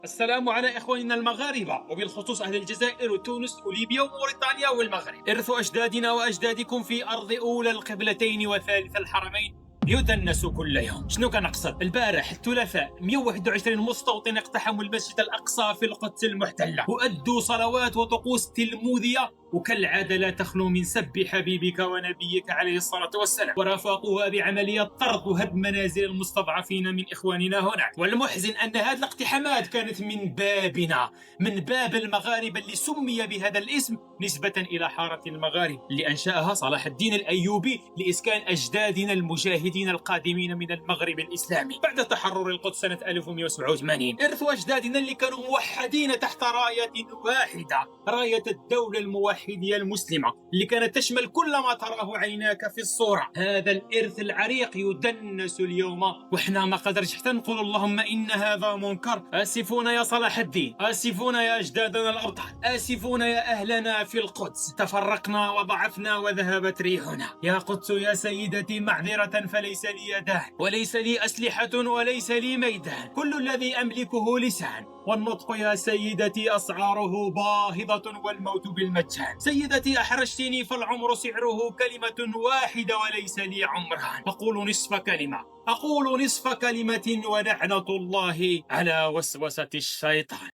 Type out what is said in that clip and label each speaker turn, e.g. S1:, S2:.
S1: السلام على إخواننا المغاربة، وبالخصوص أهل الجزائر وتونس وليبيا وموريتانيا والمغرب. إرث أجدادنا وأجدادكم في أرض أولى القبلتين وثالث الحرمين يدنس كل يوم. شنو كنقصد؟ البارح الثلاثاء 121 مستوطن اقتحموا المسجد الأقصى في القدس المحتلة وأدوا صلوات وطقوس تلمودية، وكالعادة لا تخلو من سب حبيبك ونبيك عليه الصلاة والسلام، ورافقوها بعملية طرد وهدم منازل المستضعفين من إخواننا هناك. والمحزن أن هذه الاقتحامات كانت من بابنا، من باب المغاربة اللي سمي بهذا الاسم نسبة إلى حارة المغارب اللي أنشأها صلاح الدين الأيوبي لإسكان أجدادنا المجاهدين القادمين من المغرب الإسلامي بعد تحرر القدس سنة 1187. إرث أجدادنا اللي كانوا موحدين تحت راية واحدة، راية الدولة الموحدة المسلمة اللي كانت تشمل كل ما تراه عيناك في الصورة. هذا الإرث العريق يدنس اليوم، وإحنا ما قدرش حتى نقول اللهم إن هذا منكر. آسفون يا صلاح الدين، آسفون يا أجدادنا الأبطال، آسفون يا أهلنا في القدس، تفرقنا وضعفنا وذهبت ريحنا. يا قدس يا سيدتي معذرة، فليس لي يدان وليس لي أسلحة وليس لي ميدان، كل الذي أملكه لسان، والنطق يا سيدتي أسعاره باهظة والموت بالمجان. سيدتي أحرجتني فالعمر سعره كلمة واحدة وليس لي عمران، أقول نصف كلمة، أقول نصف كلمة ولعنة الله على وسوسة الشيطان.